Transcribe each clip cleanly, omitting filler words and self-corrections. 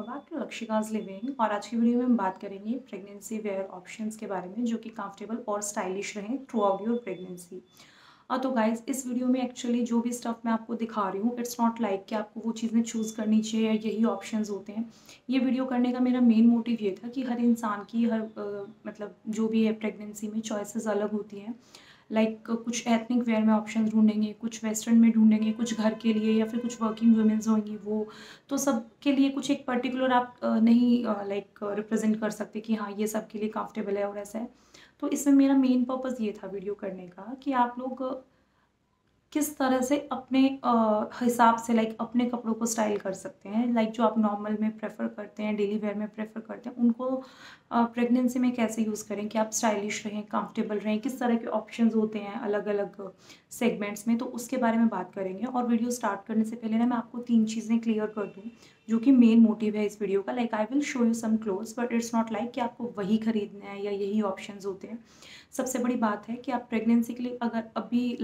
Welcome back to Lakshika's living. और आज की वीडियो में हम बात करेंगे प्रेगनेंसी वेयर ऑप्शंस के बारे में जो कि कंफर्टेबल और स्टाइलिश रहें थ्रू आउट योर प्रेगनेंसी। तो गाइज इस वीडियो में एक्चुअली जो भी स्टफ मैं आपको दिखा रही हूँ इट्स नॉट लाइक कि आपको वो चीज़ें चूज़ करनी चाहिए या यही ऑप्शंस होते हैं। ये वीडियो करने का मेरा मेन मोटिव ये था कि हर इंसान की मतलब जो भी है प्रेगनेंसी में चॉइसेस अलग होती हैं। कुछ एथनिक वेयर में ऑप्शन ढूंढेंगे, कुछ वेस्टर्न में ढूंढेंगे, कुछ घर के लिए या फिर कुछ वर्किंग वुमेन्स होंगी वो। तो सब के लिए कुछ एक पर्टिकुलर आप नहीं रिप्रेजेंट कर सकते कि हाँ ये सब के लिए कंफर्टेबल है और ऐसा है। तो इसमें मेरा मेन पर्पज़ ये था वीडियो करने का कि आप लोग किस तरह से अपने हिसाब से अपने कपड़ों को स्टाइल कर सकते हैं। जो आप नॉर्मल में प्रेफर करते हैं, डेली वेयर में प्रेफर करते हैं, उनको प्रेगनेंसी में कैसे यूज़ करें कि आप स्टाइलिश रहें, कंफर्टेबल रहें, किस तरह के ऑप्शंस होते हैं अलग अलग सेगमेंट्स में। तो उसके बारे में बात करेंगे। और वीडियो स्टार्ट करने से पहले ना मैं आपको 3 चीज़ें क्लियर कर दूँ जो कि मेन मोटिव है इस वीडियो का। I will show you some clothes but it's not like कि आपको वही खरीदना है या यही ऑप्शंस होते हैं। सबसे बड़ी बात है कि आप प्रेगनेंसी के लिए अगर अभी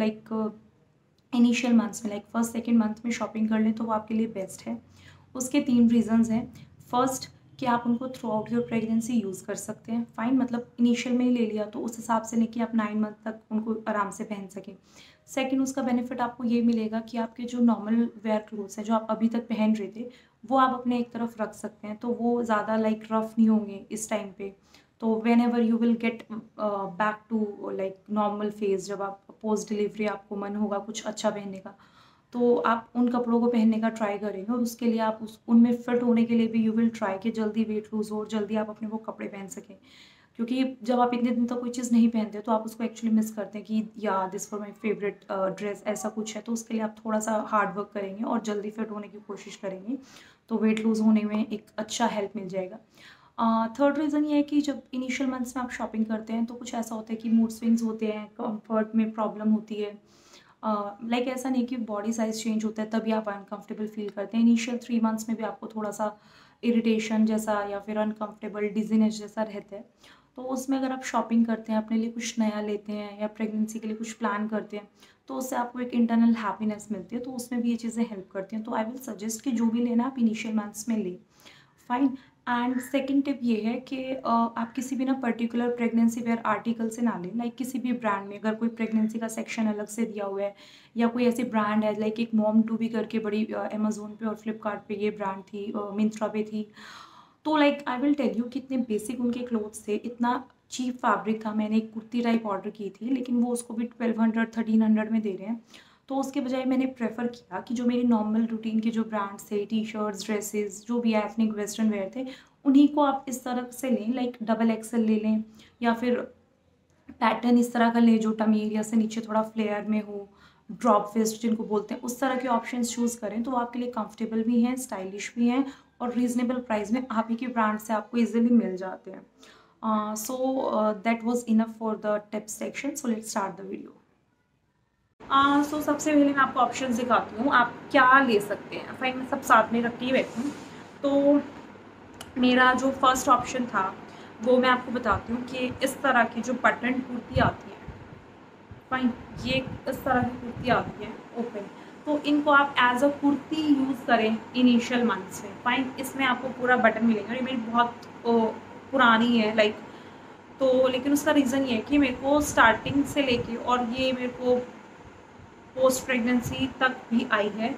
इनिशियल मंथ्स में फर्स्ट सेकेंड मंथ में शॉपिंग कर लें तो वो आपके लिए बेस्ट है। उसके 3 रीजंस हैं। फर्स्ट कि आप उनको through out your pregnancy use कर सकते हैं। फाइन, मतलब इनिशियल में ही ले लिया तो उस हिसाब से नहीं कि आप 9 मंथ तक उनको आराम से पहन सकें। सेकंड, उसका बेनिफिट आपको ये मिलेगा कि आपके जो नॉर्मल वेयर क्लोथ्स हैं जो आप अभी तक पहन रहे थे वो आप अपने एक तरफ रख सकते हैं, तो वो ज़्यादा रफ नहीं होंगे इस टाइम पे। तो whenever you will get back to normal phase, जब आप पोस्ट डिलीवरी आपको मन होगा कुछ अच्छा पहनने का, तो आप उन कपड़ों को पहनने का ट्राई करेंगे। और उसके लिए आप उनमें फिट होने के लिए भी यू विल ट्राई कि जल्दी वेट लूज़ हो और जल्दी आप अपने वो कपड़े पहन सकें। क्योंकि जब आप इतने दिन तक कोई चीज़ नहीं पहनते तो आप उसको एक्चुअली मिस करते हैं कि या this for my favourite dress, ऐसा कुछ है। तो उसके लिए आप थोड़ा सा हार्ड वर्क करेंगे और जल्दी फिट होने की कोशिश करेंगे, तो वेट लूज़ होने में एक अच्छा हेल्प मिल जाएगा। थर्ड रीज़न ये है कि जब इनिशियल मंथ्स में आप शॉपिंग करते हैं तो कुछ ऐसा होता है कि मूड स्विंग्स होते हैं, कंफर्ट में प्रॉब्लम होती है। ऐसा नहीं कि बॉडी साइज़ चेंज होता है तभी आप अनकंफर्टेबल फील करते हैं। इनिशियल 3 मंथ्स में भी आपको थोड़ा सा इरिटेशन जैसा या फिर अनकंफर्टेबल डिजीनेस जैसा रहता है। तो उसमें अगर आप शॉपिंग करते हैं, अपने लिए कुछ नया लेते हैं या प्रेगनेंसी के लिए कुछ प्लान करते हैं तो उससे आपको एक इंटरनल हैप्पीनेस मिलती है, तो उसमें भी ये चीज़ें हेल्प करती हैं। तो आई विल सजेस्ट कि जो भी लेना आप इनिशियल मंथ्स में लें। फाइन। एंड सेकेंड टिप ये है कि आप किसी भी ना पर्टिकुलर प्रेगनेंसी वेयर आर्टिकल से ना लें। किसी भी ब्रांड में अगर कोई प्रेगनेंसी का सेक्शन अलग से दिया हुआ है या कोई ऐसी ब्रांड है एक मॉम टू बी करके बड़ी अमेजोन पे और फ्लिपकार्ट पे ये ब्रांड थी, मिंत्रा पे थी, तो आई विल टेल यू कि इतने बेसिक उनके क्लोथ्स थे, इतना चीप फैब्रिक था। मैंने एक कुर्ती टाइप ऑर्डर की थी लेकिन वो उसको भी 1200-1300 में दे रहे हैं। तो उसके बजाय मैंने प्रेफर किया कि जो मेरी नॉर्मल रूटीन के जो ब्रांड्स थे, टी शर्ट्स, ड्रेसेस, जो भी एथनिक वेस्टर्न वेयर थे, उन्हीं को आप इस तरह से लें, डबल एक्सल ले लें या फिर पैटर्न इस तरह का लें जो टमीरिया से नीचे थोड़ा फ्लेयर में हो, ड्रॉप वेस्ट जिनको बोलते हैं, उस तरह के ऑप्शंस चूज़ करें तो वो आपके लिए कंफर्टेबल भी हैं, स्टाइलिश भी हैं और रीजनेबल प्राइस में आप ही के ब्रांड से आपको इजीली मिल जाते हैं। So that was enough for the tip section, so let's start the video. So सबसे पहले मैं आपको ऑप्शंस दिखाती हूँ आप क्या ले सकते हैं। फाइन, मैं सब साथ में रख के ही बैठी हूँ। तो मेरा जो फर्स्ट ऑप्शन था वो मैं आपको बताती हूँ कि इस तरह की जो बटन कुर्ती आती है, फाइन, ये इस तरह की कुर्ती आती है ओपन, तो इनको आप एज अ कुर्ती यूज़ करें इनिशियल मंथ्स में। फाइन, इसमें आपको पूरा बटन मिलेगा। ये मेरी बहुत पुरानी है तो, लेकिन उसका रीज़न ये है कि मेरे को स्टार्टिंग से लेके और ये मेरे को पोस्ट प्रेगनेंसी तक भी आई है,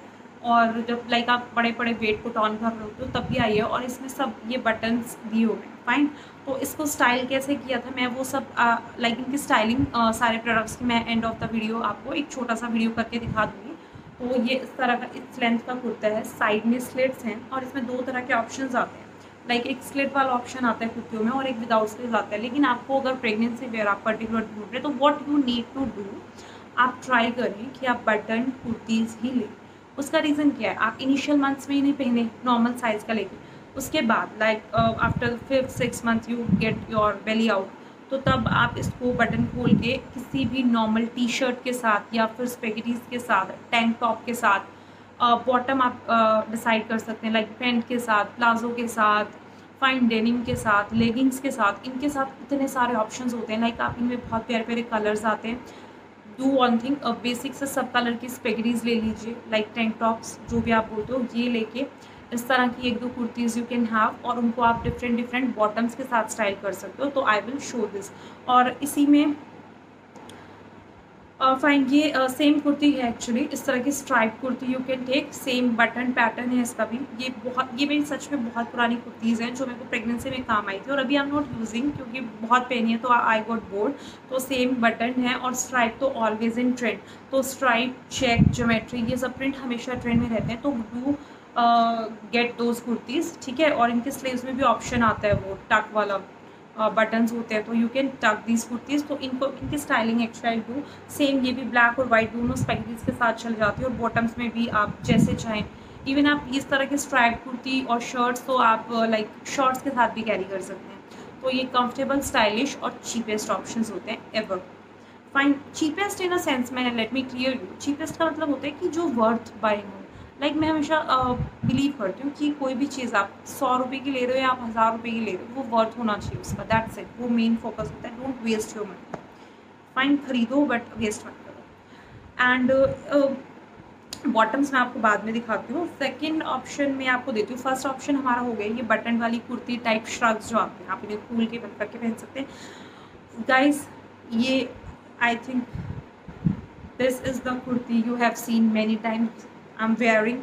और जब आप बड़े बड़े वेट को टॉन कर रहे होते हो तब भी आई है, और इसमें सब ये बटन्स दिए हुए हैं। फाइन, तो इसको स्टाइल कैसे किया था मैं वो सब इनकी स्टाइलिंग सारे प्रोडक्ट्स की मैं एंड ऑफ द वीडियो आपको एक छोटा सा वीडियो करके दिखा दूँगी। तो ये इस तरह का इस लेंथ का कुर्ता है, साइड में स्लिट्स हैं और इसमें 2 तरह के ऑप्शंस आते हैं। एक स्लिट वाला ऑप्शन आता है कुर्तियों में और एक विदाउट स्लिट आता है। लेकिन आपको अगर प्रेगनेंसी वेयर आप पर्टिकुलर ढूंढ रहे तो what you need to do, आप ट्राई करें कि आप बटन कुर्तीज़ ही लें। उसका रीज़न क्या है, आप इनिशियल मंथ्स में ही नहीं पहने नॉर्मल साइज़ का लेके, उसके बाद after 5-6 month you get your belly out, तो तब आप इसको बटन खोल के किसी भी नॉर्मल टी शर्ट के साथ या फिर स्पेगेटीज़ के साथ, टैंक टॉप के साथ, बॉटम आप डिसाइड कर सकते हैं पैंट के साथ, प्लाजो के साथ, फाइन डेनिम के साथ, लेगिंग्स के साथ, इनके साथ इतने सारे ऑप्शंस होते हैं। आप इनमें बहुत प्यारे प्यारे कलर्स आते हैं। डू वन थिंग, बेसिक से सब कलर की स्पेगेटीज़ ले लीजिए, टैंक टॉप्स जो भी आप बोलते हो ये लेके इस तरह की 1-2 कुर्तीज़ यू कैन हैव, और उनको आप डिफरेंट बॉटम्स के साथ स्टाइल कर सकते हो। तो आई विल शो दिस। और इसी में फाइन, ये सेम कुर्ती है एक्चुअली, इस तरह की stripe kurti you can take, same button pattern है इसका भी। ये मेरी सच में बहुत पुरानी कुर्तीज़ हैं जो मेरे को प्रेगनेंसी में काम आई थी, और अभी आई एम नॉट यूजिंग क्योंकि बहुत पहनी है तो आई गॉट बोर्ड। तो सेम बटन है, और स्ट्राइप तो ऑलवेज इन ट्रेंड। तो स्ट्राइप, चेक, ज्योमेट्री, ये सब प्रिंट हमेशा ट्रेंड में रहते हैं। तो डू गेट दोज कुर्तीज़, ठीक है। और इनके स्लीव्स में भी ऑप्शन आता है वो टक वाला, बटन्स होते हैं, तो यू कैन टक दीज कुर्तीज़। तो इनकी स्टाइलिंग एक्चुअली डू सेम, ये भी ब्लैक और वाइट दोनों स्पाइकीज़ के साथ चल जाती है, और बॉटम्स में भी आप जैसे चाहें। इवन आप इस तरह की स्ट्राइप कुर्ती और शर्ट्स तो आप लाइक शॉर्ट्स के साथ भी कैरी कर सकते हैं। तो ये कंफर्टेबल, स्टाइलिश और चीपेस्ट ऑप्शंस होते हैं ever. Fine, cheapest in a sense, मैंने let me clear you, cheapest का मतलब होता है कि जो वर्थ बाइंग हो। लाइक मैं हमेशा बिलीव करती हूँ कि कोई भी चीज़ आप 100 रुपये की ले रहे हो या आप 1000 रुपये की ले रहे हो, वो वर्थ होना चाहिए उसका, दैट्स इट। वो मेन फोकस होता है, don't waste your money. Fine, खरीदो बट वेस्ट मत करो। एंड बॉटम्स मैं आपको बाद में दिखाती हूँ। सेकंड ऑप्शन मैं आपको देती हूँ। फर्स्ट ऑप्शन हमारा हो गया ये बटन वाली कुर्ती टाइप श्रग्स जो आते हैं, आप इन्हें खोल के बंद करके पहन सकते हैं। गाइज, ये I think this is the kurti you have seen many times I am wearing,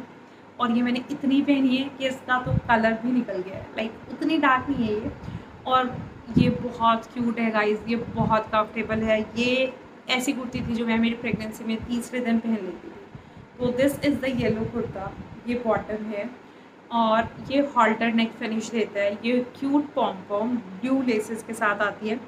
और ये मैंने इतनी पहनी है कि इसका तो कलर भी निकल गया है। लाइक उतनी डार्क नहीं है ये, और ये बहुत क्यूट है गाइज, ये बहुत कंफर्टेबल है। ये ऐसी कुर्ती थी जो मैं मेरी प्रेगनेंसी में तीसरे दिन पहन लेती थी। तो this is the yellow kurta, ये बॉटम है, और ये हॉल्टर नेक फिनिश देता है। ये क्यूट पॉम ब्लू लेसेस के साथ आती है।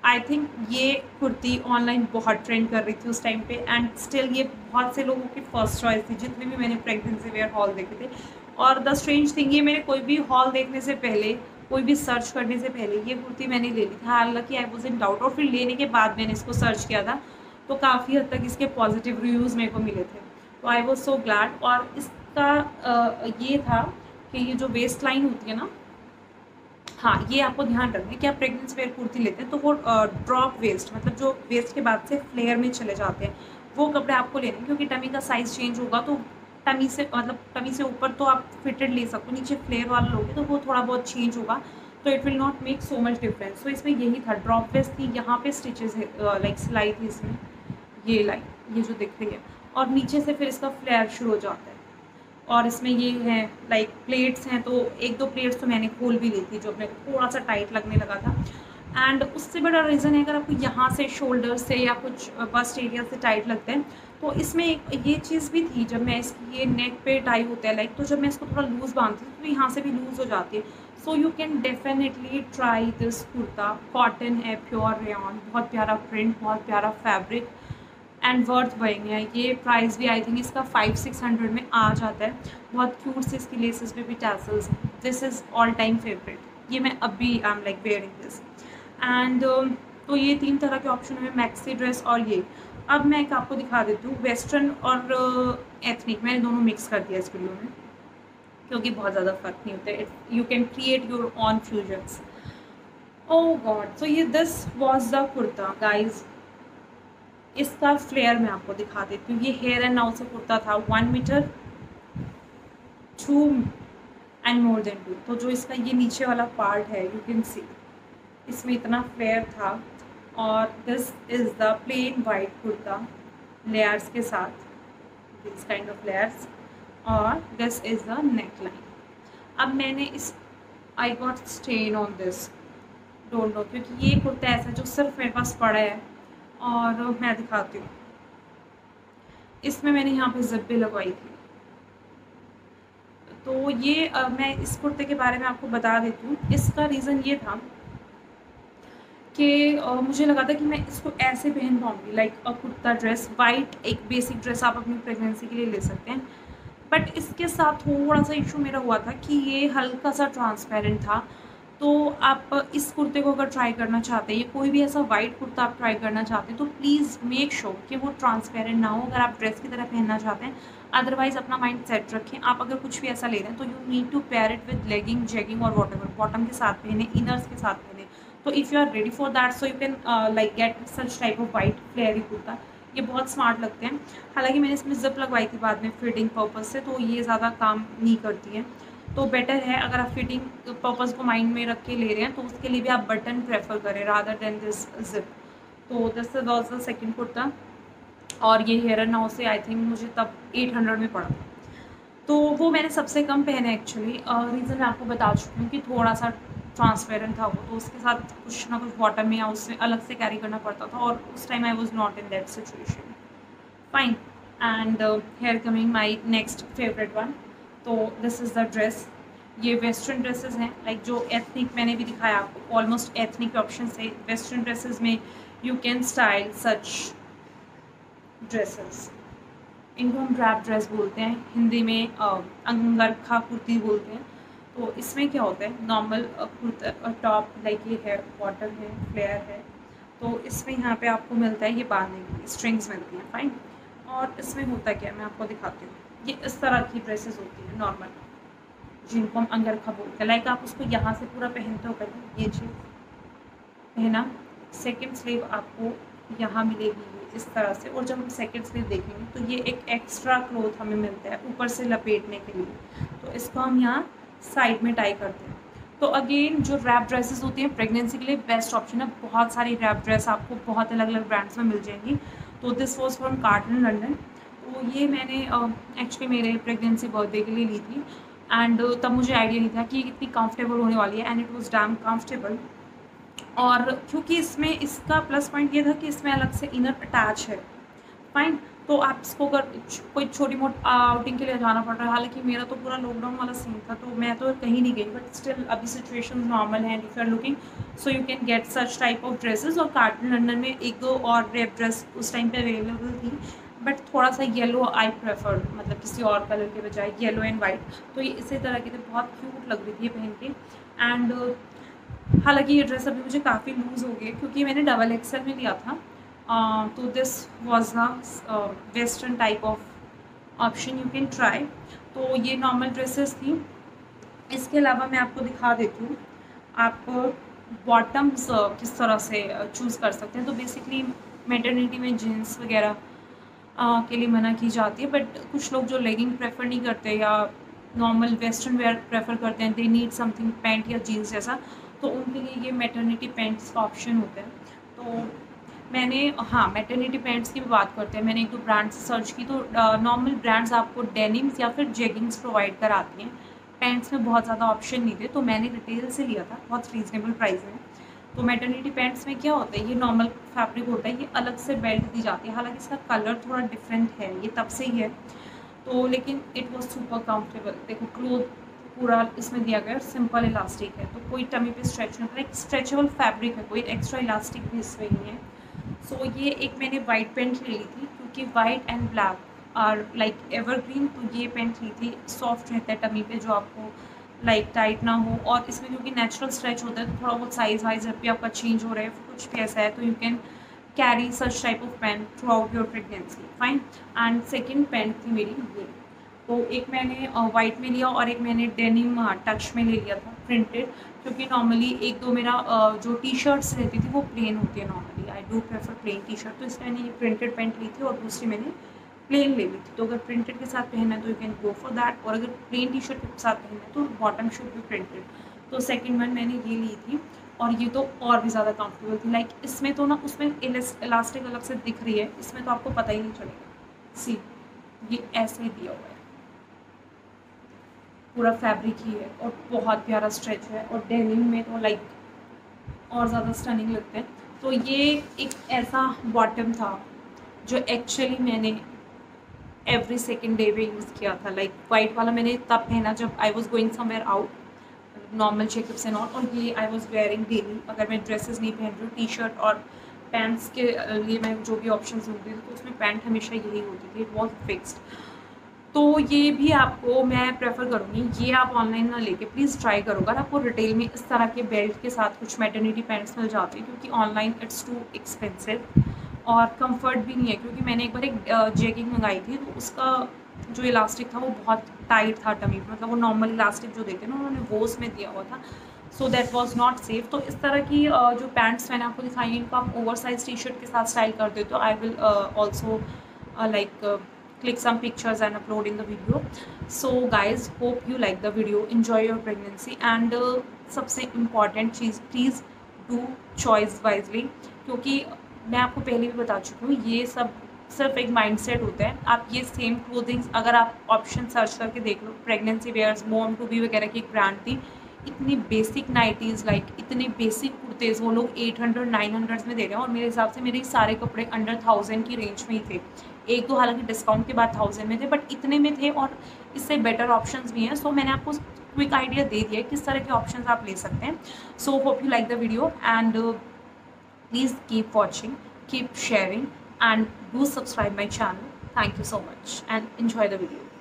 आई थिंक ये कुर्ती ऑनलाइन बहुत ट्रेंड कर रही थी उस टाइम पे, एंड स्टिल ये बहुत से लोगों की फर्स्ट चॉइस थी जितने भी मैंने प्रेगनेंसी वेयर हॉल देखे थे। और द स्ट्रेंज थिंग, ये मेरे कोई भी हॉल देखने से पहले, कोई भी सर्च करने से पहले ये कुर्ती मैंने ले ली थी। हालांकि आई वॉज इन डाउट, और फिर लेने के बाद मैंने इसको सर्च किया था तो काफ़ी हद तक इसके पॉजिटिव रिव्यूज़ मेरे को मिले थे। तो आई वॉज सो ग्लैड। और इसका ये था कि ये जो वेस्ट लाइन होती है ना, हाँ, ये आपको ध्यान रखना है कि आप प्रेगनेंसी वेयर कुर्ती लेते हैं तो वो ड्रॉप वेस्ट, मतलब जो वेस्ट के बाद से फ्लेयर में चले जाते हैं, वो कपड़े आपको लेने हैं। क्योंकि टमी का साइज़ चेंज होगा तो टमी से, मतलब टमी से ऊपर तो आप फिटेड ले सकते हो, नीचे फ्लेयर वाला लोगे तो वो थोड़ा बहुत चेंज होगा, तो it will not make so much difference. तो इसमें यही था, ड्रॉप वेस्ट थी, यहाँ पे स्टिचेस लाइक सिलाई थी इसमें, ये लाइन, ये जो दिख रही है, और नीचे से फिर इसका फ्लेयर शुरू हो जाता है। और इसमें ये है लाइक प्लेट्स हैं, तो 1-2 प्लेट्स तो मैंने खोल भी ली थी जो अपने को थोड़ा सा टाइट लगने लगा था। एंड उससे बड़ा रीज़न है, अगर आपको यहाँ से शोल्डर से या कुछ बस्ट एरिया से टाइट लगते हैं, तो इसमें एक ये चीज़ भी थी, जब मैं इसकी ये नेक पे टाई होता है लाइक, तो जब मैं इसको थोड़ा लूज़ बांधती हूँ तो यहाँ से भी लूज़ हो जाती है। सो you can definitely try this kurta. Cotton है, प्योर रेयॉन, बहुत प्यारा प्रिंट, बहुत प्यारा फैब्रिक, एंड वर्थ बाइंग है। ये प्राइस भी आई थिंक इसका 500-600 में आ जाता है। बहुत क्यूट से इसकी लेसेस पे भी tassels. This is all time favourite, ये मैं अभी I am like wearing this. And तो ये 3 तरह के ऑप्शन है, मैक्सी ड्रेस और ये। अब मैं एक आपको दिखा देती हूँ वेस्टर्न और एथनिक, मैंने दोनों मिक्स कर दिया इस वीडियो में क्योंकि बहुत ज़्यादा फ़र्क नहीं होता है, you can create your own fusions. Oh god, so ये this was the kurta guys. इसका फ्लेयर मैं आपको दिखा देती हूँ। ये हेयर एंड नाउ से कुर्ता था, 1 मीटर 2 एंड मोर देन 2। तो जो इसका ये नीचे वाला पार्ट है, यू कैन सी इसमें इतना फ्लेयर था। और this is the plain white kurta layers के साथ, दिस काइंड ऑफ लेयर्स, और this is the neck line. अब मैंने इस I got stain on this, don't know, क्योंकि ये कुर्ता ऐसा जो सिर्फ मेरे पास पड़ा है, और मैं दिखाती हूँ। इसमें मैंने यहाँ पे जिप भी लगवाई थी। तो ये मैं इस कुर्ते के बारे में आपको बता देती हूँ। इसका रीज़न ये था कि मुझे लगा था कि मैं इसको ऐसे पहन पाऊँगी, लाइक अ कुर्ता ड्रेस, वाइट एक बेसिक ड्रेस आप अपनी प्रेगनेंसी के लिए ले सकते हैं। बट इसके साथ थोड़ा सा इशू मेरा हुआ था कि ये हल्का सा ट्रांसपेरेंट था। तो आप इस कुर्ते को अगर ट्राई करना चाहते हैं, या कोई भी ऐसा वाइट कुर्ता आप ट्राई करना चाहते हैं, तो प्लीज़ मेक श्योर कि वो ट्रांसपेरेंट ना हो अगर आप ड्रेस की तरह पहनना चाहते हैं। अदरवाइज़ अपना माइंड सेट रखें, आप अगर कुछ भी ऐसा ले रहे हैं तो you need to pair it with legging, jegging और वॉटेवर, बॉटम के साथ पहने, इनर्स के साथ पहने। तो if you are ready for that, so you can like get such type of white flary kurta. ये बहुत स्मार्ट लगते हैं। हालांकि मैंने इसमें जिप लगवाई थी बाद में फिटिंग पर्पज़ से, तो ये ज़्यादा काम नहीं करती है। तो बेटर है अगर आप फिटिंग पर्पज़ को माइंड में रख के ले रहे हैं तो उसके लिए भी आप बटन प्रेफर करें रादर देन दिस जिप। तो this was the second kurta और ये हेयर एंड नाउ से आई थिंक मुझे तब 800 में पड़ा। तो वो मैंने सबसे कम पहने एक्चुअली। रीज़न मैं आपको बता चुकी हूँ कि थोड़ा सा ट्रांसपेरेंट था वो, तो उसके साथ कुछ ना कुछ बॉटम में या उससे अलग से कैरी करना पड़ता था और उस time I was not in that situation. Fine. And here coming my next favourite one. तो दिस इज़ द ड्रेस। ये वेस्टर्न ड्रेसेस हैं, लाइक जो एथनिक मैंने भी दिखाया आपको, ऑलमोस्ट एथनिक ऑप्शन है वेस्टर्न ड्रेसेस में। You can style such dresses. इनको हम रैप ड्रेस बोलते हैं, हिंदी में अंगरखा कुर्ती बोलते हैं। तो इसमें क्या होता है, नॉर्मल कुर्ता टॉप लाइक ये है, बॉटम है, फ्लेयर है। तो इसमें यहाँ पे आपको मिलता है ये बांधने के लिए स्ट्रिंग्स मिलती हैं। फाइन। और इसमें होता क्या है मैं आपको दिखाती हूँ। ये इस तरह की ड्रेसेस होती हैं नॉर्मल, जिनको हम अंगरखा बोलते हैं। लाइक आप उसको यहाँ से पूरा पहनते हो, पहले ये चीज़ पहना, सेकेंड स्लीव आपको यहाँ मिलेगी इस तरह से। और जब हम सेकेंड स्लीव देखेंगे तो ये एक एक्स्ट्रा क्लोथ हमें मिलता है ऊपर से लपेटने के लिए, तो इसको हम यहाँ साइड में टाई करते हैं। तो अगेन जो रैप ड्रेसेस होती हैं प्रेगनेंसी के लिए बेस्ट ऑप्शन है। बहुत सारी रैप ड्रेस आपको बहुत अलग अलग ब्रांड्स में मिल जाएंगी। तो this was from carton London. तो ये मैंने एक्चुअली मेरे प्रेगनेंसी बर्थडे के लिए ली थी एंड तब मुझे आइडिया नहीं था कि कितनी कंफर्टेबल होने वाली है, and it was damn comfortable. और क्योंकि इसमें इसका प्लस पॉइंट ये था कि इसमें अलग से इनर अटैच है। फाइन। तो आप इसको अगर कोई छोटी मोटी आउटिंग के लिए जाना पड़ रहा है, हालांकि मेरा तो पूरा लॉकडाउन वाला सीन था तो मैं तो कहीं नहीं गई, बट स्टिल अभी सिचुएशन नॉर्मल है and if you are looking so you can get such type of dresses. और कार्टन लंडन में एक दो और रेप ड्रेस उस टाइम पे अवेलेबल थी, बट थोड़ा सा येलो आई प्रेफर, मतलब किसी और कलर के बजाय येलो एंड वाइट। तो ये इसी तरह की थी, बहुत क्यूट लग रही थी ये पहन के। एंड हालांकि ये ड्रेस अभी मुझे काफ़ी लूज़ हो गई क्योंकि मैंने डबल एक्सल में लिया था। तो this was the western type of option, you can try. तो ये नॉर्मल ड्रेसेस थी। इसके अलावा मैं आपको दिखा देती हूँ आप बॉटम्स किस तरह से चूज़ कर सकते हैं। तो बेसिकली मैटरनिटी में जीन्स वगैरह के लिए मना की जाती है, बट कुछ लोग जो लेगिंग प्रेफर नहीं करते या नॉर्मल वेस्टर्न वेयर प्रेफर करते हैं, दे नीड समथिंग पैंट या जीन्स जैसा, तो उनके लिए ये मैटरनिटी पैंट्स का ऑप्शन होता है। तो मैंने मैटरनिटी पैंट्स की भी बात करते हैं। मैंने एक दो ब्रांड्स सर्च की तो नॉर्मल ब्रांड्स आपको डेनिम्स या फिर जेगिंग्स प्रोवाइड कराती हैं। पैंट्स में बहुत ज़्यादा ऑप्शन नहीं थे, तो मैंने रिटेल से लिया था बहुत रीज़नेबल प्राइस में। तो मैटरनिटी पैंट्स में क्या होता है, ये नॉर्मल फैब्रिक होता है, ये अलग से बेल्ट दी जाती है। हालांकि इसका कलर थोड़ा डिफरेंट है, ये तब से ही है तो, लेकिन इट वॉज सुपर कंफर्टेबल। देखो क्लोथ पूरा इसमें दिया गया, सिंपल इलास्टिक है, तो कोई टमी पे स्ट्रेच नहीं होता, एक स्ट्रेचेबल फैब्रिक है, कोई एक्स्ट्रा इलास्टिक भी इसमें नहीं है। सो ये एक मैंने वाइट पेंट ले ली थी क्योंकि white and black are like evergreen. तो ये पेंट ली थी, सॉफ्ट रहता है टमी पे, जो आपको लाइक टाइट ना हो, और इसमें क्योंकि नेचुरल स्ट्रेच होता है तो थोड़ा बहुत साइज वाइज जब भी आपका चेंज हो रहा है कुछ भी ऐसा है तो you can carry such type of pant throughout your pregnancy. Fine. And second pant थी मेरी ये। तो एक मैंने वाइट में लिया और एक मैंने डेनिम टच में ले लिया था प्रिंटेड, क्योंकि नॉर्मली एक दो मेरा जो टी शर्ट्स रहती थी वो प्लेन होती है normally, I do prefer plain T shirt, तो इसलिए मैंने ये प्रिंटेड पैंट ली थी और दूसरी मैंने प्लेन ले ली थी। तो अगर प्रिंटेड के साथ पहनना है तो you can go for that, और अगर प्लेन टी शर्ट के साथ पहनना है तो बॉटम शुड भी प्रिंटेड। तो सेकेंड वन मैंने ये ली थी और ये तो और भी ज़्यादा कंफर्टेबल थी। लाइक इसमें तो ना उसमें इलास्टिक अलग से दिख रही है, इसमें तो आपको पता ही नहीं चलेगा। सी ये ऐसे ही दिया हुआ है, पूरा फैब्रिक ही है और बहुत प्यारा स्ट्रेच है, और डेनिम में तो लाइक और ज़्यादा स्टनिंग लगता है। तो ये एक ऐसा बॉटम था जो एक्चुअली मैंने एवरी सेकेंड डे पे यूज़ किया था। लाइक वाइट वाला मैंने तब पहना जब I was going somewhere out, normal checkups and all, और ये आई वॉज वेयरिंग डेली। अगर मैं ड्रेसेस नहीं पहन रही हूँ, टी शर्ट और पैंट्स के लिए मैं जो भी ऑप्शन ढूंढती थी तो उसमें पैंट हमेशा यही होती थी, इट वॉज फिक्स्ड। तो ये भी आपको मैं प्रेफर करूँगी, ये आप ऑनलाइन ना लेके प्लीज़ ट्राई करो। अगर आपको रिटेल में इस तरह के बेल्ट के साथ कुछ मैटरनिटी पैंट्स मिल जाते हैं, क्योंकि ऑनलाइन इट्स टू एक्सपेंसिव और कंफर्ट भी नहीं है। क्योंकि मैंने एक बार एक जैगिंग मंगाई थी तो उसका जो इलास्टिक था वो बहुत टाइट था टमी पे, मतलब वो नॉर्मल इलास्टिक जो देते हैं ना उन्होंने वो उसमें दिया हुआ था, सो दैट वाज नॉट सेफ। तो इस तरह की जो पैंट्स मैंने आपको दिखाई इनको आप ओवर साइज टी शर्ट के साथ स्टाइल कर देते हो। I will also like click some pictures and upload in the video. So guys, hope you like the video, enjoy your pregnancy, and सबसे important cheese, please do choice wisely, क्योंकि मैं आपको पहले भी बता चुकी हूँ, ये सब सिर्फ एक माइंडसेट होता है। आप ये सेम क्लोथिंग्स अगर आप ऑप्शन सर्च करके देख लो, pregnancy wears, mom to be वगैरह की एक ब्रांड थी, इतनी बेसिक नाइटीज़, लाइक इतने बेसिक कुर्तेज़ वो लोग 800-900 में दे रहे हैं, और मेरे हिसाब से मेरे सारे कपड़े अंडर 1000 की रेंज में ही थे। एक दो हालांकि डिस्काउंट के बाद 1000 में थे, बट इतने में थे, और इससे बेटर ऑप्शंस भी हैं। सो मैंने आपको क्विक आइडिया दे दिया है किस तरह के ऑप्शंस आप ले सकते हैं। So hope you like the video, and please keep watching, keep sharing, and do subscribe my channel. Thank you so much and enjoy the video.